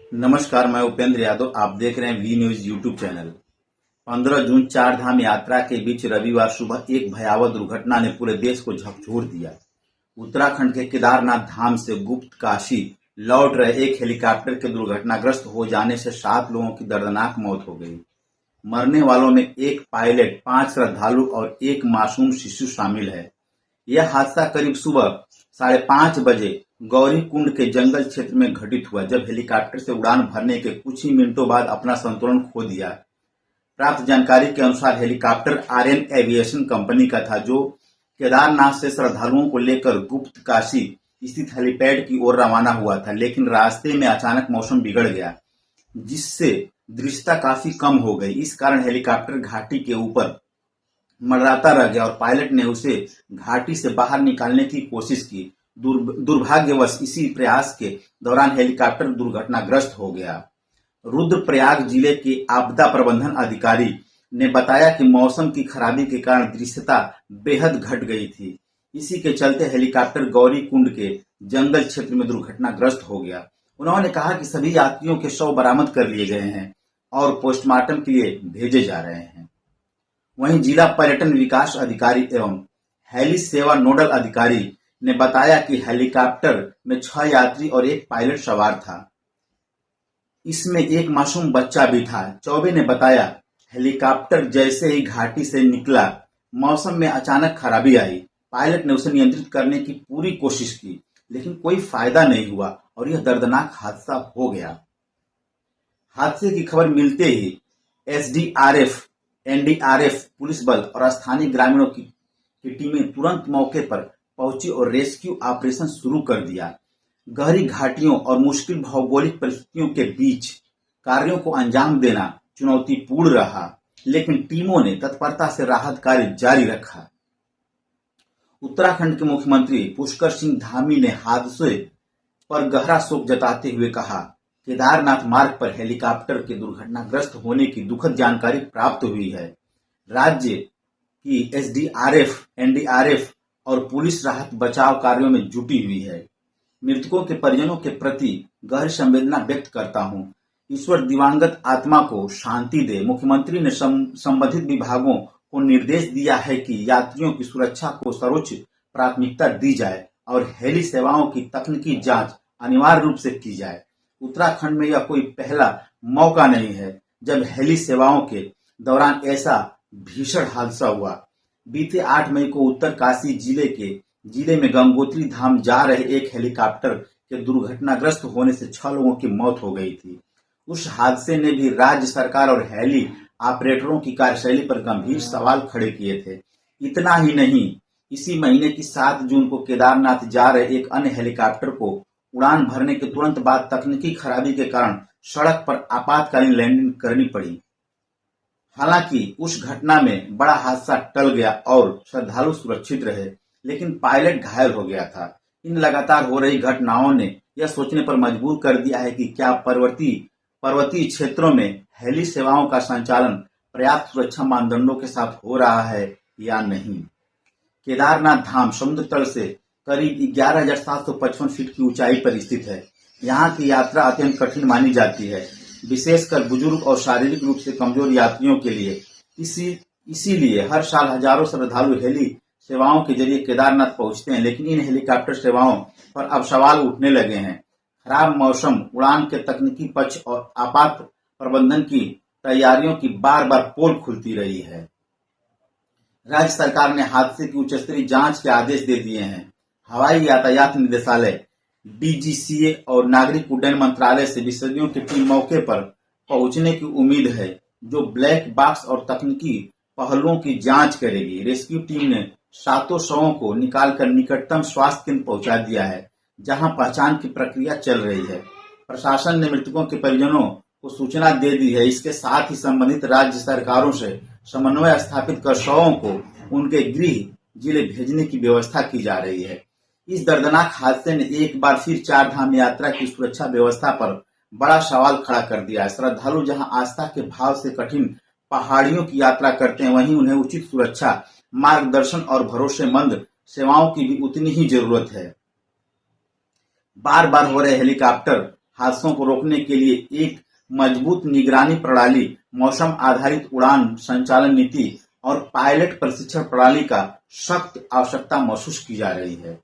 नमस्कार, मैं उपेंद्र यादव। आप देख रहे हैं वी न्यूज यूट्यूब चैनल। 15 जून चार धाम यात्रा के बीच रविवार सुबह एक भयावह दुर्घटना ने पूरे देश को झकझोर दिया। उत्तराखंड के केदारनाथ धाम से गुप्त काशी लौट रहे एक हेलीकॉप्टर के दुर्घटनाग्रस्त हो जाने से 7 लोगों की दर्दनाक मौत हो गई। मरने वालों में एक पायलट, 5 श्रद्धालु और एक मासूम शिशु शामिल है। यह हादसा करीब सुबह 5:30 बजे गौरी कुंड के जंगल क्षेत्र में घटित हुआ, जब हेलीकॉप्टर से उड़ान भरने के कुछ ही मिनटों बाद अपना संतुलन खो दिया। प्राप्त जानकारी के अनुसार हेलीकॉप्टर आर्यन एविएशन कंपनी का था, जो केदारनाथ से श्रद्धालुओं को लेकर गुप्त काशी स्थित हेलीपैड की ओर रवाना हुआ था, लेकिन रास्ते में अचानक मौसम बिगड़ गया, जिससे दृश्यता काफी कम हो गई। इस कारण हेलीकॉप्टर घाटी के ऊपर मंडराता रह गया और पायलट ने उसे घाटी से बाहर निकालने की कोशिश की। दुर्भाग्यवश इसी प्रयास के दौरान हेलीकॉप्टर दुर्घटनाग्रस्त हो गया। रुद्रप्रयाग जिले के आपदा प्रबंधन अधिकारी ने बताया कि मौसम की खराबी के कारण दृश्यता बेहद घट गई थी। इसी के चलते हेलीकॉप्टर गौरी कुंड के जंगल क्षेत्र में दुर्घटनाग्रस्त हो गया। उन्होंने कहा कि सभी यात्रियों के शव बरामद कर लिए गए हैं और पोस्टमार्टम के लिए भेजे जा रहे हैं। वहीं जिला पर्यटन विकास अधिकारी एवं हेली सेवा नोडल अधिकारी ने बताया कि हेलीकॉप्टर में 6 यात्री और एक पायलट सवार था। इसमें एक मासूम बच्चा भी था। चौबे ने बताया, हेलीकॉप्टर जैसे ही घाटी से निकला, मौसम में अचानक खराबी आई। पायलट ने उसे नियंत्रित करने की पूरी कोशिश की, लेकिन कोई फायदा नहीं हुआ और यह दर्दनाक हादसा हो गया। हादसे की खबर मिलते ही एसडीआरएफ, एनडीआरएफ, पुलिस बल और स्थानीय ग्रामीणों की टीमें तुरंत मौके पर पहुंची और रेस्क्यू ऑपरेशन शुरू कर दिया। गहरी घाटियों और मुश्किल भौगोलिक परिस्थितियों के बीच कार्यों को अंजाम देना चुनौतीपूर्ण रहा, लेकिन टीमों ने तत्परता से राहत कार्य जारी रखा। उत्तराखंड के मुख्यमंत्री पुष्कर सिंह धामी ने हादसे पर गहरा शोक जताते हुए कहा, केदारनाथ मार्ग पर हेलीकॉप्टर के दुर्घटनाग्रस्त होने की दुखद जानकारी प्राप्त हुई है। राज्य की एसडीआरएफ, एनडीआरएफ और पुलिस राहत बचाव कार्यों में जुटी हुई है। मृतकों के परिजनों के प्रति गहरी संवेदना व्यक्त करता हूं। ईश्वर दिवंगत आत्मा को शांति दे। मुख्यमंत्री ने संबंधित विभागों को निर्देश दिया है कि यात्रियों की सुरक्षा को सर्वोच्च प्राथमिकता दी जाए और हेली सेवाओं की तकनीकी जांच अनिवार्य रूप से की जाए। उत्तराखंड में यह कोई पहला मौका नहीं है जब हेली सेवाओं के दौरान ऐसा भीषण हादसा हुआ। बीते 8 मई को उत्तरकाशी जिले में गंगोत्री धाम जा रहे एक हेलीकॉप्टर के दुर्घटनाग्रस्त होने से 6 लोगों की मौत हो गई थी। उस हादसे ने भी राज्य सरकार और हेली ऑपरेटरों की कार्यशैली पर गंभीर सवाल खड़े किए थे। इतना ही नहीं, इसी महीने की 7 जून को केदारनाथ जा रहे एक अन्य हेलीकॉप्टर को उड़ान भरने के तुरंत बाद तकनीकी खराबी के कारण सड़क पर आपातकालीन लैंडिंग करनी पड़ी। हालांकि उस घटना में बड़ा हादसा टल गया और श्रद्धालु सुरक्षित रहे, लेकिन पायलट घायल हो गया था। इन लगातार हो रही घटनाओं ने यह सोचने पर मजबूर कर दिया है कि क्या पर्वतीय क्षेत्रों में हेली सेवाओं का संचालन पर्याप्त सुरक्षा मानदंडों के साथ हो रहा है या नहीं। केदारनाथ धाम समुद्र तल से करीब 11,755 फीट की ऊंचाई पर स्थित है। यहाँ की यात्रा अत्यंत कठिन मानी जाती है, विशेषकर बुजुर्ग और शारीरिक रूप से कमजोर यात्रियों के लिए। इसीलिए हर साल हजारों श्रद्धालु हेली सेवाओं के जरिए केदारनाथ पहुंचते हैं, लेकिन इन हेलीकॉप्टर सेवाओं पर अब सवाल उठने लगे हैं। खराब मौसम, उड़ान के तकनीकी पक्ष और आपात प्रबंधन की तैयारियों की बार बार पोल खुलती रही है। राज्य सरकार ने हादसे की उच्चस्तरीय जांच के आदेश दे दिए हैं। हवाई यातायात निदेशालय, डीजीसीए और नागरिक उड्डयन मंत्रालय से विशेषज्ञों की टीम मौके पर पहुंचने की उम्मीद है, जो ब्लैक बॉक्स और तकनीकी पहलुओं की जांच करेगी। रेस्क्यू टीम ने 7 शवों को निकालकर निकटतम स्वास्थ्य केंद्र पहुंचा दिया है, जहां पहचान की प्रक्रिया चल रही है। प्रशासन ने मृतकों के परिजनों को सूचना दे दी है। इसके साथ ही संबंधित राज्य सरकारों से समन्वय स्थापित कर शवों को उनके गृह जिले भेजने की व्यवस्था की जा रही है। इस दर्दनाक हादसे ने एक बार फिर 4 धाम यात्रा की सुरक्षा व्यवस्था पर बड़ा सवाल खड़ा कर दिया है। श्रद्धालु जहां आस्था के भाव से कठिन पहाड़ियों की यात्रा करते हैं, वहीं उन्हें उचित सुरक्षा, मार्गदर्शन और भरोसेमंद सेवाओं की भी उतनी ही जरूरत है। बार बार हो रहे हेलीकॉप्टर हादसों को रोकने के लिए एक मजबूत निगरानी प्रणाली, मौसम आधारित उड़ान संचालन नीति और पायलट प्रशिक्षण प्रणाली का सख्त आवश्यकता महसूस की जा रही है।